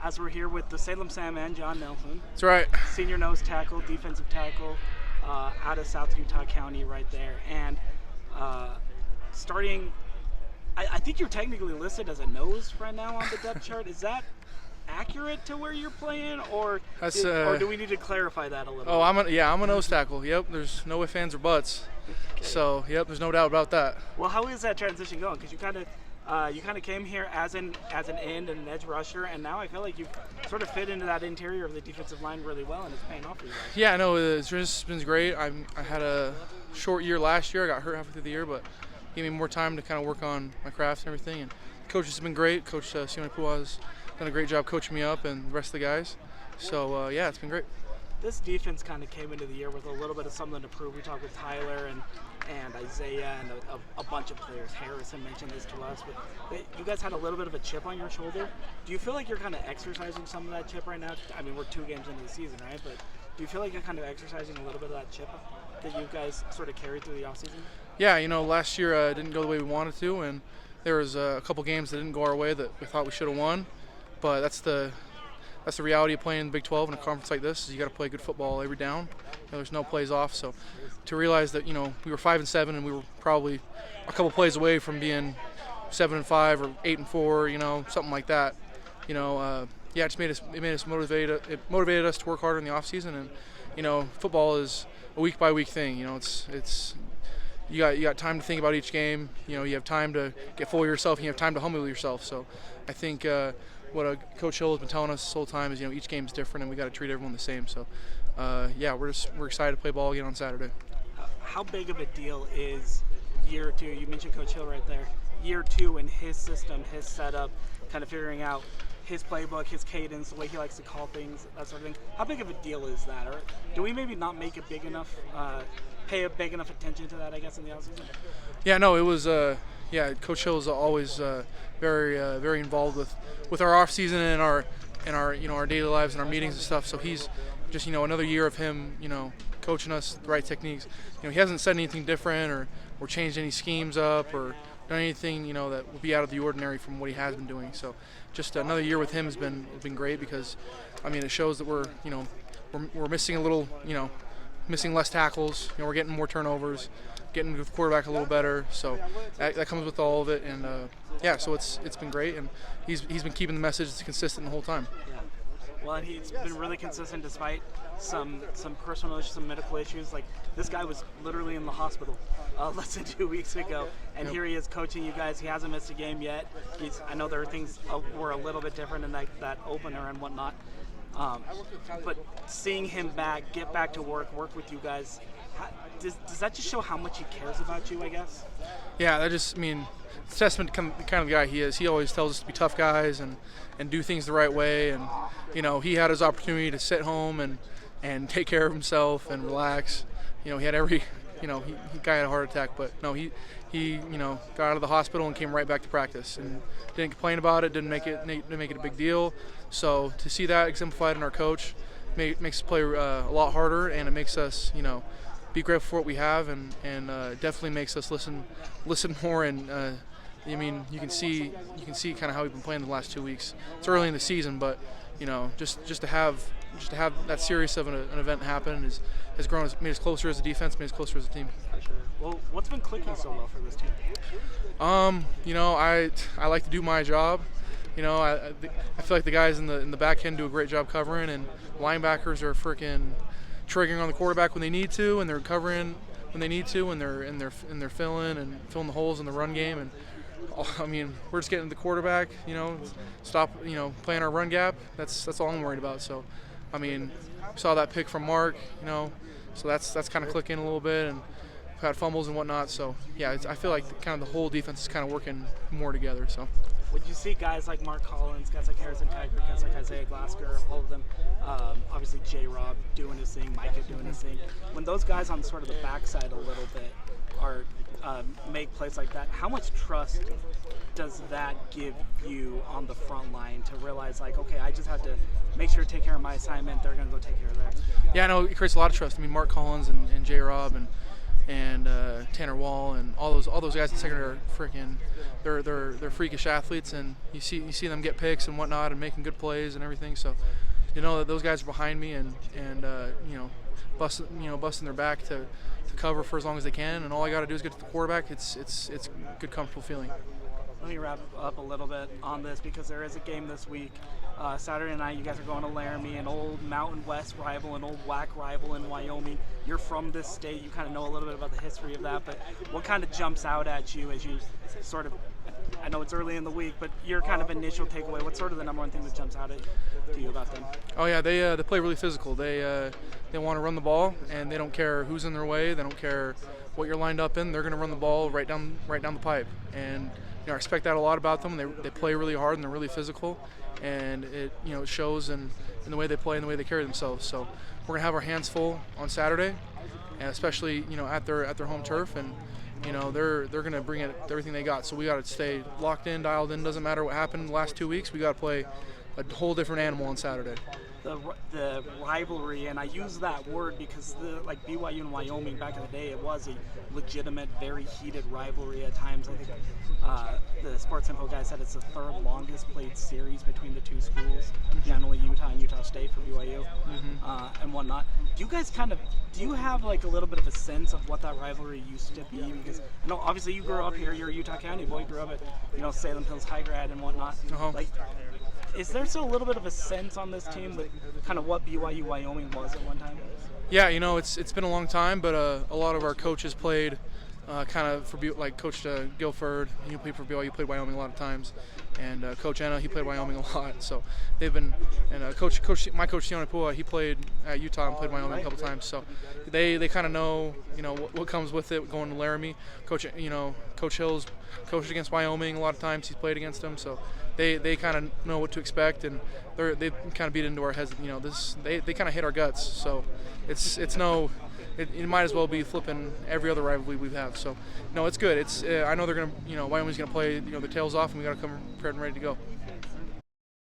as we're here with the Salem Sam and John Nelson. That's right. Senior nose tackle, defensive tackle, out of South Utah County right there. And starting, I think you're technically listed as a nose right now on the depth chart. Is that accurate to where you're playing, or do we need to clarify that a little bit? I'm a nose tackle. Yep, there's no ifs, ands, or buts. Okay. So, yep, there's no doubt about that. Well, how is that transition going? Because you kind of came here as an end and an edge rusher, and now I feel like you've sort of fit into that interior of the defensive line really well, and it's paying off for you guys. Yeah, no, it's just been great. I had a short year last year. I got hurt halfway through the year, but gave me more time to kind of work on my craft and everything. And the coach has been great. Coach Simon Pua has done a great job coaching me up and the rest of the guys. So, yeah, it's been great. This defense kind of came into the year with a little bit of something to prove. We talked with Tyler and Isaiah and a bunch of players. Harrison mentioned this to us, but you guys had a little bit of a chip on your shoulder. Do you feel like you're kind of exercising some of that chip right now? I mean, we're 2 games into the season, right? But do you feel like you're kind of exercising a little bit of that chip that you guys sort of carried through the offseason? Yeah, last year didn't go the way we wanted to, and there was a couple games that didn't go our way that we thought we should have won. But that's the reality of playing in the Big 12 in a conference like this. Is you got to play good football every down. There's no plays off. So to realize that we were 5-7 and we were probably a couple plays away from being 7-5 or 8-4, something like that. Yeah, it made us motivated. It motivated us to work harder in the off season. And football is a week by week thing. It's you got time to think about each game. You have time to get full of yourself. And you have time to humble yourself. So I think what Coach Hill has been telling us this whole time is each game's different and we got to treat everyone the same. So yeah, we're excited to play ball again on Saturday. How big of a deal is year 2? You mentioned Coach Hill right there. Year 2 in his system, his setup, kind of figuring out his playbook, his cadence, the way he likes to call things, that sort of thing. How big of a deal is that? Or do we maybe not make it big enough, pay a big enough attention to that, I guess, in the offseason? Yeah, no, it was. Yeah, Coach Hill is always very involved with our off season and our our daily lives and our meetings and stuff. So he's just another year of him coaching us the right techniques. He hasn't said anything different or changed any schemes up or done anything that would be out of the ordinary from what he has been doing. So just another year with him has been great because it shows that we're missing a little missing less tackles. We're getting more turnovers, getting the quarterback a little better. So that comes with all of it, and yeah, so it's been great, and he's been keeping the message consistent the whole time. Yeah. Well, and he's been really consistent despite some personal issues, some medical issues. Like this guy was literally in the hospital less than 2 weeks ago, and Here he is coaching you guys. He hasn't missed a game yet. I know there are things were a little bit different in that opener and whatnot. But seeing him get back to work with you guys, does that just show how much he cares about you, I guess? Yeah, that just, it's a testament to the kind of guy he is. He always tells us to be tough guys and do things the right way. And, he had his opportunity to sit home and take care of himself and relax. He had every, he guy had a heart attack, but no, he got out of the hospital and came right back to practice and didn't complain about it, didn't make it a big deal. So to see that exemplified in our coach makes us play a lot harder, and it makes us, be grateful for what we have, and definitely makes us listen more. And you can see kind of how we've been playing the last 2 weeks. It's early in the season, but just to have that serious of an event happen has made us closer as a defense, made us closer as a team. For sure. Well, what's been clicking so well for this team? I like to do my job. I feel like the guys in the back end do a great job covering, and linebackers are freaking triggering on the quarterback when they need to, and they're covering when they need to, and they're filling the holes in the run game. And we're just getting the quarterback, stop, playing our run gap. That's all I'm worried about. So, saw that pick from Mark, so that's kind of clicking a little bit, and we've had fumbles and whatnot. So yeah, I feel like kind of the whole defense is kind of working more together. So. Would you see guys like Mark Collins, guys like Harrison Tiger, guys like Isaiah Glasker, all of them, obviously J-Rob doing his thing, Micah doing his thing. When those guys on sort of the backside a little bit are make plays like that, how much trust does that give you on the front line to realize, like, okay, I just have to make sure to take care of my assignment, they're going to go take care of theirs? Yeah, I know it creates a lot of trust. Mark Collins and J-Rob and and Tanner Wall and all those guys in secondary are freaking they're freakish athletes, and you see them get picks and whatnot and making good plays and everything. So you know that those guys are behind me and busting their back to cover for as long as they can, and all I got to do is get to the quarterback. It's a good, comfortable feeling. Let me wrap up a little bit on this because there is a game this week. Saturday night, you guys are going to Laramie, an old Mountain West rival, an old WAC rival in Wyoming. You're from this state. You kind of know a little bit about the history of that, but what kind of jumps out at you as you sort of, I know it's early in the week, but your kind of initial takeaway, what's sort of the number one thing that jumps out to you about them? Oh yeah, they play really physical. They want to run the ball, and they don't care who's in their way. They don't care what you're lined up in. They're going to run the ball right down the pipe, and I respect that a lot about them. They play really hard and they're really physical, and it shows in the way they play and the way they carry themselves. So we're gonna have our hands full on Saturday, and especially at their home turf, and they're gonna bring it everything they got. So we got to stay locked in, dialed in. Doesn't matter what happened the last 2 weeks. We got to play a whole different animal on Saturday. The rivalry, and I use that word because like BYU and Wyoming back in the day, it was a legitimate, very heated rivalry at times. I think the Sports Info guy said it's the third longest played series between the two schools, generally Utah and Utah State for BYU, and whatnot. Do you have like a little bit of a sense of what that rivalry used to be? Because obviously you grew up here, you're a Utah County boy, grew up at Salem Hills High Grad and whatnot. Like, is there still a little bit of a sense on this team that kind of what BYU Wyoming was at one time? Yeah, it's been a long time, but a lot of our coaches played kind of for like Coach Guilford. He played for BYU, played Wyoming a lot of times, and Coach Enna, he played Wyoming a lot. So they've been, and my coach Tiona Pua, he played at Utah and played Wyoming a couple times. So they kind of know what comes with it going to Laramie. Coach Hill's coached against Wyoming a lot of times. He's played against them, so they kind of know what to expect, and they kind of beat into our heads. They kind of hit our guts. So it might as well be flipping every other rivalry we have. So no, it's good. I know they're gonna Wyoming's gonna play their tails off, and we got to come prepared and ready to go.